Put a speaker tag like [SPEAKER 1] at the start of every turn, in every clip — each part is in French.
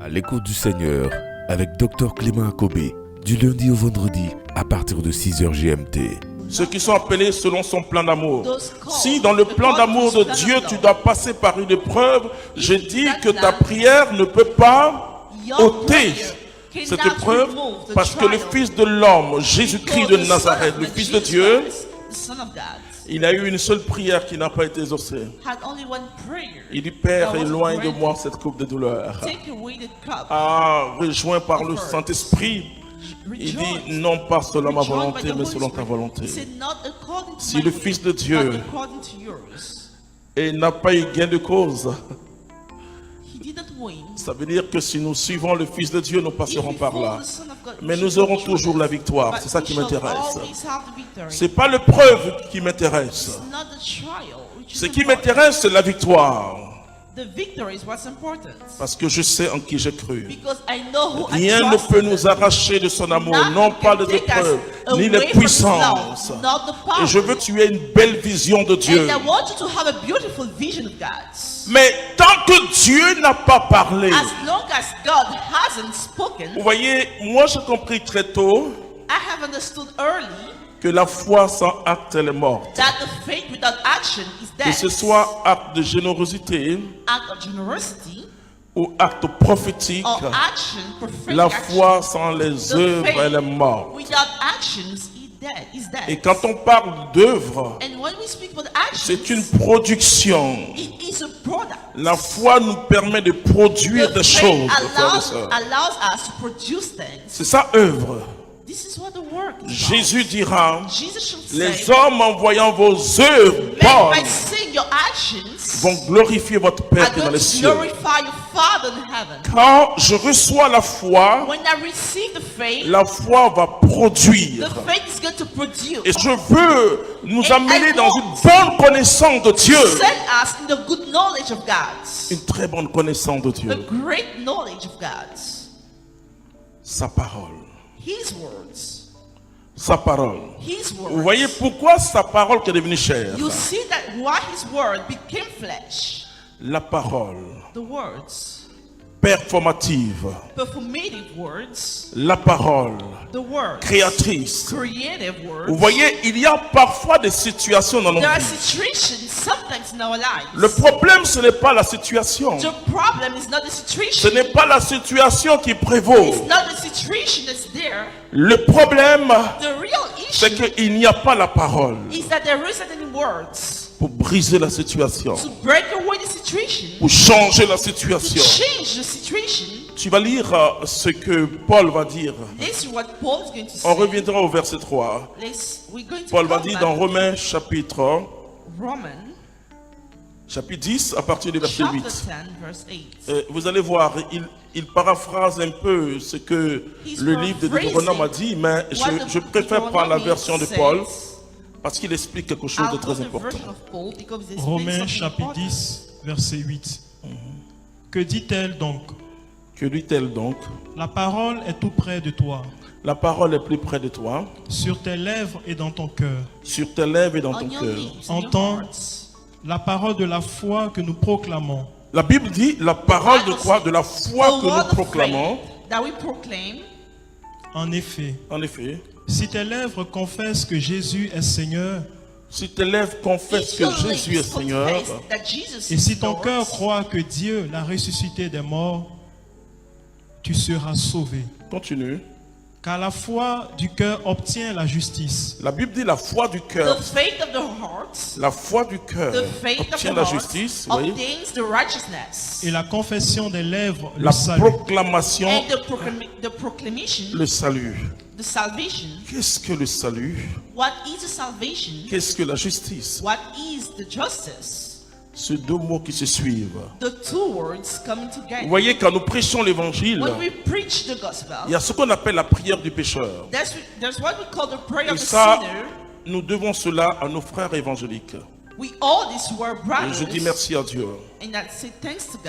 [SPEAKER 1] À l'écoute du Seigneur, avec Dr Clément Akobé, du lundi au vendredi, à partir de 6h GMT.
[SPEAKER 2] Ceux qui sont appelés selon son plan d'amour. Si dans le plan d'amour de Dieu, tu dois passer par une épreuve, je dis que ta prière ne peut pas ôter cette épreuve, parce que le Fils de l'homme, Jésus-Christ de Nazareth, le Fils de Dieu, il a eu une seule prière qui n'a pas été exaucée. Il dit, Père, éloigne de moi cette coupe de douleur. Rejoint par le Saint-Esprit, il dit, non pas selon ma volonté, mais selon ta volonté. Si le Fils de Dieu n'a pas eu gain de cause, ça veut dire que si nous suivons le Fils de Dieu, nous passerons par là. Mais nous aurons toujours la victoire. C'est ça qui m'intéresse. Ce n'est pas l'épreuve qui m'intéresse. Ce qui m'intéresse, c'est la victoire. Parce que je sais en qui j'ai cru. Rien ne peut nous arracher de son amour, non pas les épreuves, ni les puissances. Et je veux que tu aies une belle vision de Dieu. Mais tant que Dieu n'a pas parlé, vous voyez, moi j'ai compris très tôt que la foi sans acte elle est morte. Que ce soit acte de générosité ou acte prophétique, la foi sans les œuvres elle est morte. Et quand on parle d'œuvre, c'est une production. La foi nous permet de produire des choses. C'est ça œuvre. Jésus dira, les hommes en voyant vos œuvres bonnes vont glorifier votre Père qui est dans les cieux. Quand je reçois la foi va produire. Et je veux nous amener dans une bonne connaissance de Dieu. Une très bonne connaissance de Dieu. Sa parole. Sa parole. Vous voyez pourquoi sa parole est devenue chair. La parole. Performative. La parole. Créatrice. Vous voyez, il y a parfois des situations dans nos vies. Le problème, ce n'est pas la situation. Ce n'est pas la situation qui prévaut. Le problème, c'est qu'il n'y a pas la parole pour briser la situation, pour changer la situation. Tu vas lire ce que Paul va dire. On reviendra au verset 3. Paul va dire dans Romains chapitre 10 à partir du verset 8. Vous allez voir, il paraphrase un peu ce que le livre de Deutéronome a dit, mais je préfère prendre la version de Paul parce qu'il explique quelque chose de très important.
[SPEAKER 3] Romains chapitre 10, verset 8. Que dit-elle donc?
[SPEAKER 2] Que dit-elle donc?
[SPEAKER 3] La parole est tout près de toi.
[SPEAKER 2] La parole est plus près de toi.
[SPEAKER 3] Sur tes lèvres et dans ton cœur.
[SPEAKER 2] Sur tes lèvres et dans ton cœur.
[SPEAKER 3] Entends la parole de la foi que nous proclamons.
[SPEAKER 2] La Bible dit la parole de quoi? De la foi que nous proclamons.
[SPEAKER 3] En effet, si tes lèvres confessent que Jésus est Seigneur,
[SPEAKER 2] si tes lèvres confessent que Jésus est Seigneur,
[SPEAKER 3] et si ton cœur croit que Dieu l'a ressuscité des morts, tu seras sauvé.
[SPEAKER 2] Continue.
[SPEAKER 3] Car la foi du cœur obtient la justice.
[SPEAKER 2] La Bible dit la foi du cœur. La foi du cœur obtient la justice. Oui.
[SPEAKER 3] Et la confession des lèvres,
[SPEAKER 2] la
[SPEAKER 3] le salut.
[SPEAKER 2] Proclamation, le salut. Qu'est-ce que le salut? Qu'est-ce que la justice? Ces deux mots qui se suivent. Vous voyez, quand nous prêchons l'évangile, il y a ce qu'on appelle la prière du pécheur. Et ça, nous devons cela à nos frères évangéliques. Et je dis merci à Dieu.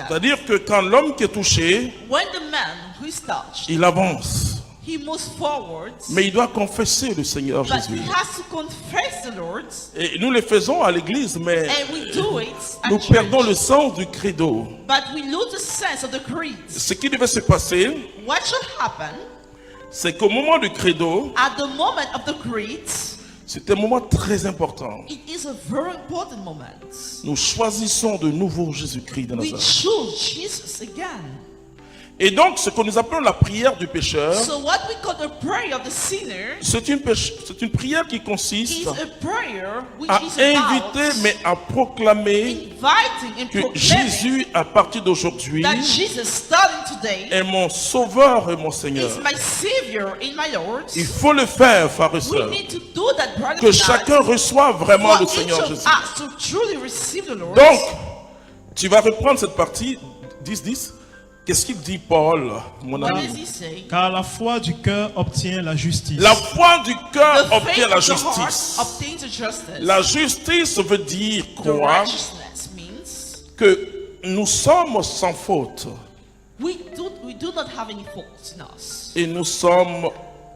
[SPEAKER 2] C'est-à-dire que quand l'homme qui est touché, il avance.
[SPEAKER 4] he moves forward,
[SPEAKER 2] mais il doit confesser le Seigneur
[SPEAKER 4] but
[SPEAKER 2] Jésus.
[SPEAKER 4] he has to confess the Lord,
[SPEAKER 2] Et nous le faisons à l'église, mais
[SPEAKER 4] and we do it at
[SPEAKER 2] nous
[SPEAKER 4] church,
[SPEAKER 2] perdons le sens du credo.
[SPEAKER 4] but we lose the sense of the creed.
[SPEAKER 2] Ce qui devait se passer,
[SPEAKER 4] What should happen
[SPEAKER 2] c'est qu'au moment du credo,
[SPEAKER 4] at the moment of the creed?
[SPEAKER 2] c'est un moment très important.
[SPEAKER 4] It is a very important moment.
[SPEAKER 2] Nous choisissons de nouveau Jésus-Christ de
[SPEAKER 4] We
[SPEAKER 2] Nazareth.
[SPEAKER 4] choose Jesus again.
[SPEAKER 2] Et donc, ce que nous appelons la prière du pécheur,
[SPEAKER 4] So what we call the prayer of the sinner
[SPEAKER 2] c'est une prière qui consiste
[SPEAKER 4] is a prayer which
[SPEAKER 2] à
[SPEAKER 4] is about
[SPEAKER 2] inviter, mais à proclamer
[SPEAKER 4] inviting and
[SPEAKER 2] que
[SPEAKER 4] proclaiming
[SPEAKER 2] Jésus, à partir d'aujourd'hui,
[SPEAKER 4] that Jesus, starting today,
[SPEAKER 2] est mon sauveur et mon Seigneur.
[SPEAKER 4] is my Savior and my Lord.
[SPEAKER 2] Il faut le faire, frères et
[SPEAKER 4] We
[SPEAKER 2] sœurs.
[SPEAKER 4] need to do that, brothers
[SPEAKER 2] Que
[SPEAKER 4] and
[SPEAKER 2] chacun
[SPEAKER 4] sisters,
[SPEAKER 2] reçoive vraiment
[SPEAKER 4] for
[SPEAKER 2] le
[SPEAKER 4] each
[SPEAKER 2] Seigneur
[SPEAKER 4] of
[SPEAKER 2] Jésus.
[SPEAKER 4] us to truly receive the Lord.
[SPEAKER 2] Donc, tu vas reprendre cette partie 10-10. Qu'est-ce qu'il dit, Paul, mon
[SPEAKER 4] What
[SPEAKER 2] ami?
[SPEAKER 4] does he say?
[SPEAKER 3] Car la foi du cœur obtient la justice.
[SPEAKER 2] La foi du cœur
[SPEAKER 4] The
[SPEAKER 2] obtient
[SPEAKER 4] faith
[SPEAKER 2] la
[SPEAKER 4] of the heart
[SPEAKER 2] justice.
[SPEAKER 4] obtains the justice.
[SPEAKER 2] La justice veut dire
[SPEAKER 4] The
[SPEAKER 2] quoi?
[SPEAKER 4] righteousness means
[SPEAKER 2] Que nous sommes sans faute
[SPEAKER 4] we do not have any faults in us.
[SPEAKER 2] et nous sommes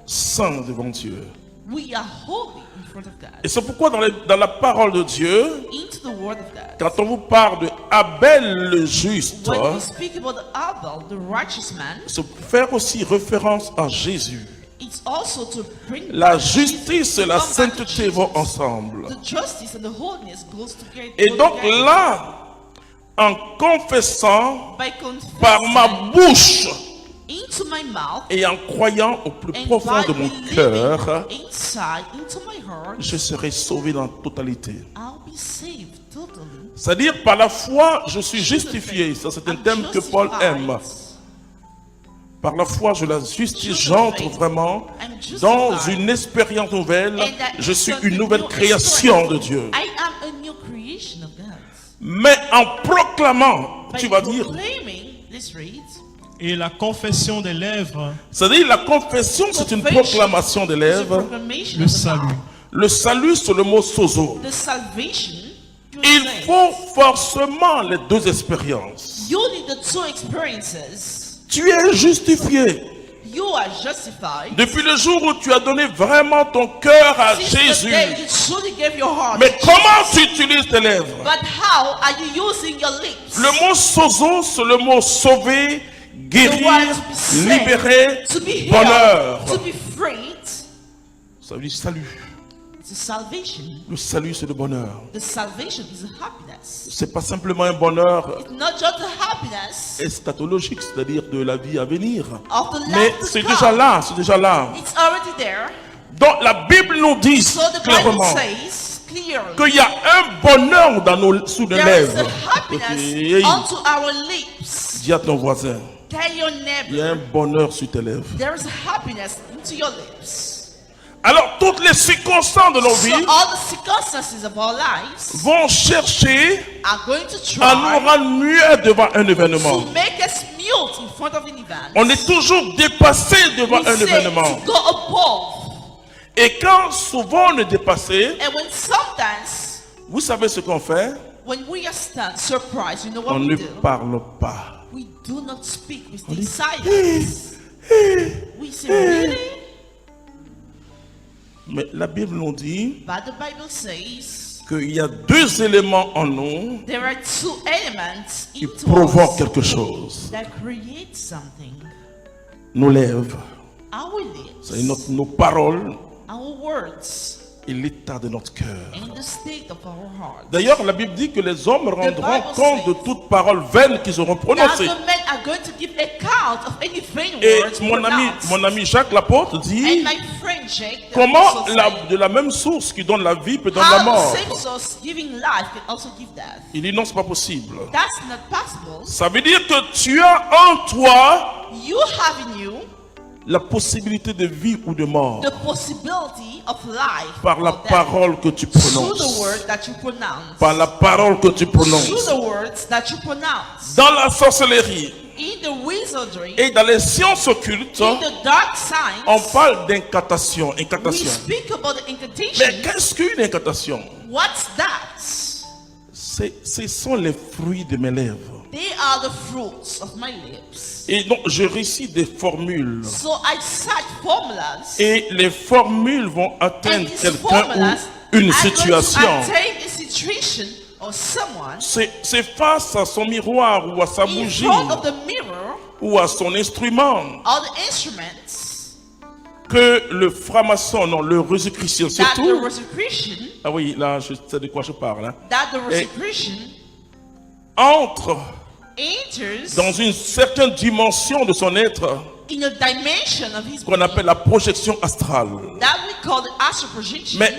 [SPEAKER 2] saints devant Dieu.
[SPEAKER 4] We are holy in front of God.
[SPEAKER 2] Et c'est pourquoi dans la parole de Dieu,
[SPEAKER 4] Into the word of God.
[SPEAKER 2] quand on vous parle de Abel le juste,
[SPEAKER 4] When we speak about Abel, the righteous man,
[SPEAKER 2] c'est faire aussi référence à Jésus.
[SPEAKER 4] it's also to bring
[SPEAKER 2] La
[SPEAKER 4] back
[SPEAKER 2] justice
[SPEAKER 4] Jesus,
[SPEAKER 2] et la
[SPEAKER 4] come back to
[SPEAKER 2] sainteté vont
[SPEAKER 4] Jesus.
[SPEAKER 2] ensemble.
[SPEAKER 4] The justice and the holiness goes together.
[SPEAKER 2] Et donc là, en confessant
[SPEAKER 4] by
[SPEAKER 2] par ma
[SPEAKER 4] confessing
[SPEAKER 2] bouche
[SPEAKER 4] into my mouth
[SPEAKER 2] et en croyant au plus
[SPEAKER 4] and
[SPEAKER 2] profond
[SPEAKER 4] by
[SPEAKER 2] de mon
[SPEAKER 4] believing
[SPEAKER 2] cœur,
[SPEAKER 4] inside into my heart,
[SPEAKER 2] je serai sauvé dans la totalité.
[SPEAKER 4] I'll be saved totally.
[SPEAKER 2] C'est-à-dire, par la foi, je suis justifié. Ça, c'est un
[SPEAKER 4] I'm
[SPEAKER 2] thème que Paul
[SPEAKER 4] justified.
[SPEAKER 2] aime. Par la foi, je la justice, j'entre vraiment dans une expérience nouvelle.
[SPEAKER 4] And that
[SPEAKER 2] Je suis
[SPEAKER 4] is a
[SPEAKER 2] une nouvelle
[SPEAKER 4] new
[SPEAKER 2] création
[SPEAKER 4] experience.
[SPEAKER 2] de Dieu.
[SPEAKER 4] I am a new creation of God.
[SPEAKER 2] Mais en proclamant,
[SPEAKER 4] By
[SPEAKER 2] tu vas dire,
[SPEAKER 4] proclaiming, this reads,
[SPEAKER 3] Et la confession des lèvres,
[SPEAKER 2] c'est-à-dire la confession, c'est une proclamation des
[SPEAKER 4] is a
[SPEAKER 2] lèvres.
[SPEAKER 4] proclamation
[SPEAKER 3] le
[SPEAKER 4] of the
[SPEAKER 3] salut.
[SPEAKER 4] mouth.
[SPEAKER 2] Le salut, c'est le mot sozo.
[SPEAKER 4] The salvation, you
[SPEAKER 2] Il
[SPEAKER 4] say,
[SPEAKER 2] faut forcément les deux expériences.
[SPEAKER 4] you need the two experiences.
[SPEAKER 2] Tu es justifié.
[SPEAKER 4] You are justified.
[SPEAKER 2] Depuis le jour où tu as donné vraiment ton cœur à
[SPEAKER 4] Since the
[SPEAKER 2] Jésus.
[SPEAKER 4] day you truly gave your heart.
[SPEAKER 2] Mais comment tu utilises tes lèvres?
[SPEAKER 4] But how are you using your lips?
[SPEAKER 2] Le mot sozo, c'est le mot sauver,
[SPEAKER 4] The
[SPEAKER 2] guérir,
[SPEAKER 4] word to be saved,
[SPEAKER 2] libérer,
[SPEAKER 4] to be healed,
[SPEAKER 2] bonheur.
[SPEAKER 4] to be freed.
[SPEAKER 2] Ça veut dire salut.
[SPEAKER 4] It's a salvation.
[SPEAKER 2] Le salut, c'est le bonheur.
[SPEAKER 4] The salvation is a happiness.
[SPEAKER 2] C'est pas simplement un bonheur
[SPEAKER 4] It's not just a happiness
[SPEAKER 2] eschatologique, c'est-à-dire de la vie à venir.
[SPEAKER 4] of the
[SPEAKER 2] Mais
[SPEAKER 4] life to
[SPEAKER 2] c'est
[SPEAKER 4] come.
[SPEAKER 2] déjà là, c'est déjà là.
[SPEAKER 4] It's already there.
[SPEAKER 2] Donc la Bible nous dit
[SPEAKER 4] So the Bible
[SPEAKER 2] clairement
[SPEAKER 4] says clearly
[SPEAKER 2] qu'il y a un bonheur sous nos
[SPEAKER 4] there is
[SPEAKER 2] lèvres.
[SPEAKER 4] a happiness
[SPEAKER 2] Hey,
[SPEAKER 4] unto our lips.
[SPEAKER 2] dis à ton voisin,
[SPEAKER 4] Tell your
[SPEAKER 2] il y a un
[SPEAKER 4] neighbor
[SPEAKER 2] bonheur sur tes lèvres.
[SPEAKER 4] there is a happiness into your lips.
[SPEAKER 2] Alors toutes les circonstances de nos
[SPEAKER 4] So
[SPEAKER 2] vies
[SPEAKER 4] all the circumstances of our lives
[SPEAKER 2] vont chercher
[SPEAKER 4] are going to
[SPEAKER 2] à nous
[SPEAKER 4] try
[SPEAKER 2] rendre muets devant un événement.
[SPEAKER 4] to make us mute in front of an event.
[SPEAKER 2] On est toujours dépassé devant
[SPEAKER 4] We
[SPEAKER 2] un
[SPEAKER 4] say
[SPEAKER 2] événement.
[SPEAKER 4] to go above.
[SPEAKER 2] Et quand souvent on est dépassé,
[SPEAKER 4] And when sometimes,
[SPEAKER 2] vous savez ce qu'on fait?
[SPEAKER 4] when we are surprised, you know what
[SPEAKER 2] On
[SPEAKER 4] we
[SPEAKER 2] ne
[SPEAKER 4] do?
[SPEAKER 2] parle pas.
[SPEAKER 4] We do not speak. We stay silent. We say, really?
[SPEAKER 2] Mais la Bible nous dit
[SPEAKER 4] But the Bible says
[SPEAKER 2] qu'il y a deux éléments en nous
[SPEAKER 4] there are two elements
[SPEAKER 2] qui
[SPEAKER 4] into
[SPEAKER 2] provoquent
[SPEAKER 4] us
[SPEAKER 2] quelque chose.
[SPEAKER 4] that create something.
[SPEAKER 2] Nos lèvres,
[SPEAKER 4] Our lips,
[SPEAKER 2] c'est nos paroles
[SPEAKER 4] our words,
[SPEAKER 2] et l'état de notre cœur.
[SPEAKER 4] and the state of our heart.
[SPEAKER 2] D'ailleurs, la Bible dit que les hommes rendront
[SPEAKER 4] Bible
[SPEAKER 2] compte de
[SPEAKER 4] says
[SPEAKER 2] toute parole vaine qu'ils auront
[SPEAKER 4] Now
[SPEAKER 2] prononcée.
[SPEAKER 4] the men are going to give account of any vain
[SPEAKER 2] Et
[SPEAKER 4] words
[SPEAKER 2] mon
[SPEAKER 4] pronounced.
[SPEAKER 2] ami Jacques l'apôtre
[SPEAKER 4] And
[SPEAKER 2] dit
[SPEAKER 4] my friend Jake, the
[SPEAKER 2] comment
[SPEAKER 4] apostle said,
[SPEAKER 2] de la même source qui donne la vie peut donner la
[SPEAKER 4] how the
[SPEAKER 2] mort.
[SPEAKER 4] same source giving life can also give death.
[SPEAKER 2] Il dit non, c'est pas possible.
[SPEAKER 4] That's not possible.
[SPEAKER 2] Ça veut dire que tu as en toi
[SPEAKER 4] You have in you
[SPEAKER 2] la possibilité de vie ou de mort
[SPEAKER 4] the possibility of life
[SPEAKER 2] par la
[SPEAKER 4] or death
[SPEAKER 2] parole que tu
[SPEAKER 4] through the
[SPEAKER 2] prononces.
[SPEAKER 4] word that you pronounce.
[SPEAKER 2] Par la parole que tu
[SPEAKER 4] Through
[SPEAKER 2] prononces.
[SPEAKER 4] the words that you pronounce.
[SPEAKER 2] Dans la sorcellerie
[SPEAKER 4] In the wizardry,
[SPEAKER 2] et dans les sciences occultes,
[SPEAKER 4] in the dark
[SPEAKER 2] on
[SPEAKER 4] science,
[SPEAKER 2] parle d'incantation.
[SPEAKER 4] we
[SPEAKER 2] Incantation.
[SPEAKER 4] speak about the
[SPEAKER 2] Mais
[SPEAKER 4] incantation.
[SPEAKER 2] qu'est-ce qu'une incantation?
[SPEAKER 4] What's that?
[SPEAKER 2] Ce sont les fruits de mes lèvres.
[SPEAKER 4] They are the fruits of my lips.
[SPEAKER 2] Et donc, je récite des formules.
[SPEAKER 4] So I cite formulas.
[SPEAKER 2] Et les formules vont atteindre
[SPEAKER 4] And these
[SPEAKER 2] quelqu'un
[SPEAKER 4] formulas
[SPEAKER 2] ou une
[SPEAKER 4] are going
[SPEAKER 2] situation.
[SPEAKER 4] to attain a situation or someone
[SPEAKER 2] C'est face à son miroir ou à sa
[SPEAKER 4] in
[SPEAKER 2] bougie
[SPEAKER 4] front of the mirror
[SPEAKER 2] ou à son instrument
[SPEAKER 4] or the instruments
[SPEAKER 2] que le franc-maçon, non, le Rosicrucien
[SPEAKER 4] that the
[SPEAKER 2] surtout.
[SPEAKER 4] Rosicrucian,
[SPEAKER 2] Ah oui, là, je sais de quoi je parle. Hein,
[SPEAKER 4] that the Rosicrucian
[SPEAKER 2] entre
[SPEAKER 4] enters
[SPEAKER 2] dans une certaine dimension de son être
[SPEAKER 4] in a dimension of his
[SPEAKER 2] qu'on
[SPEAKER 4] being
[SPEAKER 2] appelle la projection astrale.
[SPEAKER 4] that we call the astral projection.
[SPEAKER 2] Mais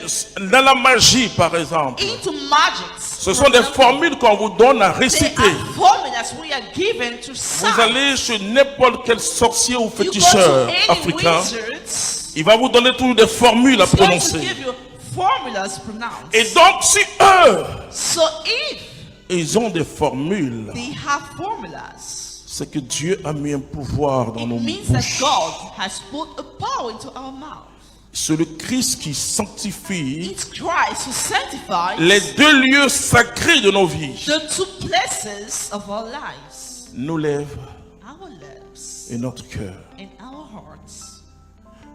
[SPEAKER 2] dans la magie, par exemple,
[SPEAKER 4] Into magics.
[SPEAKER 2] ce sont des formules qu'on vous donne à
[SPEAKER 4] They
[SPEAKER 2] réciter.
[SPEAKER 4] are formulas we are given to
[SPEAKER 2] Vous
[SPEAKER 4] cite.
[SPEAKER 2] allez chez n'importe quel sorcier ou
[SPEAKER 4] You go to
[SPEAKER 2] féticheur
[SPEAKER 4] any
[SPEAKER 2] africain,
[SPEAKER 4] wizards,
[SPEAKER 2] il va vous donner toujours des formules à
[SPEAKER 4] he's going to
[SPEAKER 2] prononcer.
[SPEAKER 4] give you formulas pronounced.
[SPEAKER 2] Et donc, si eux,
[SPEAKER 4] So if
[SPEAKER 2] ils ont des formules,
[SPEAKER 4] they have formulas,
[SPEAKER 2] c'est que Dieu a mis un pouvoir dans
[SPEAKER 4] it
[SPEAKER 2] nos
[SPEAKER 4] means that
[SPEAKER 2] bouches.
[SPEAKER 4] God has put a power into our mouth.
[SPEAKER 2] C'est le Christ qui sanctifie
[SPEAKER 4] It's Christ who sanctifies
[SPEAKER 2] les deux lieux sacrés de nos vies,
[SPEAKER 4] the two places of our lives,
[SPEAKER 2] nos lèvres
[SPEAKER 4] our lips
[SPEAKER 2] et notre cœur.
[SPEAKER 4] and our hearts.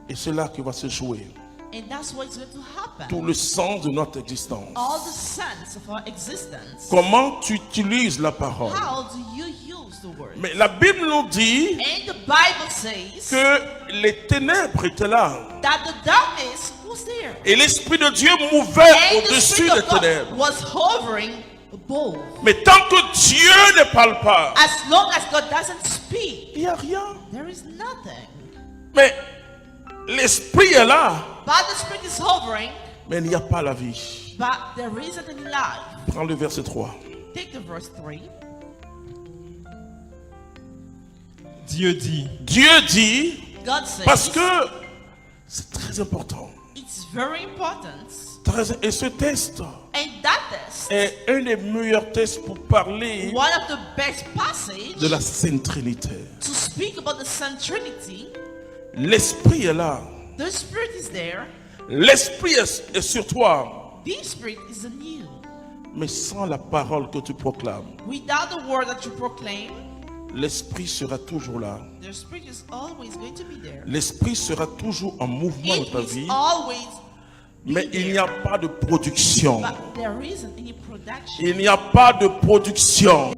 [SPEAKER 2] Et c'est là que va se jouer
[SPEAKER 4] And that's what's going to happen.
[SPEAKER 2] tout le sens de notre existence.
[SPEAKER 4] All the sense of our existence.
[SPEAKER 2] Comment tu utilises la parole?
[SPEAKER 4] How do you use the word?
[SPEAKER 2] Mais la Bible nous dit
[SPEAKER 4] And the Bible says
[SPEAKER 2] que les ténèbres étaient là.
[SPEAKER 4] that the darkness was there.
[SPEAKER 2] Et l'Esprit de Dieu mouvait
[SPEAKER 4] And the
[SPEAKER 2] au-dessus
[SPEAKER 4] Spirit
[SPEAKER 2] des
[SPEAKER 4] of God
[SPEAKER 2] ténèbres.
[SPEAKER 4] was hovering above.
[SPEAKER 2] Mais tant que Dieu ne parle pas,
[SPEAKER 4] As long as God doesn't speak,
[SPEAKER 2] il n'y a rien.
[SPEAKER 4] there is nothing.
[SPEAKER 2] Mais l'Esprit est là,
[SPEAKER 4] But the Spirit is hovering,
[SPEAKER 2] mais il n'y a pas la vie.
[SPEAKER 4] but there isn't any life.
[SPEAKER 2] Prends le verset 3.
[SPEAKER 4] Take the verse 3.
[SPEAKER 3] Dieu dit,
[SPEAKER 2] Dieu dit,
[SPEAKER 4] God says,
[SPEAKER 2] parce que c'est très important.
[SPEAKER 4] it's very important.
[SPEAKER 2] Et ce test
[SPEAKER 4] And that test,
[SPEAKER 2] est un des meilleurs tests pour parler
[SPEAKER 4] one of the best passages
[SPEAKER 2] de la Sainte Trinité.
[SPEAKER 4] to speak about the Son Trinity.
[SPEAKER 2] L'Esprit est là.
[SPEAKER 4] The Spirit is there.
[SPEAKER 2] L'Esprit est sur toi.
[SPEAKER 4] The Spirit is in you.
[SPEAKER 2] Mais sans la parole que tu proclames,
[SPEAKER 4] Without the word that you proclaim,
[SPEAKER 2] l'Esprit sera toujours là.
[SPEAKER 4] the Spirit is always going to be there.
[SPEAKER 2] L'Esprit sera toujours en mouvement dans
[SPEAKER 4] It
[SPEAKER 2] ta
[SPEAKER 4] is
[SPEAKER 2] vie,
[SPEAKER 4] always
[SPEAKER 2] mais il n'y a pas de production.
[SPEAKER 4] but there isn't any production.
[SPEAKER 2] Il n'y a pas de production.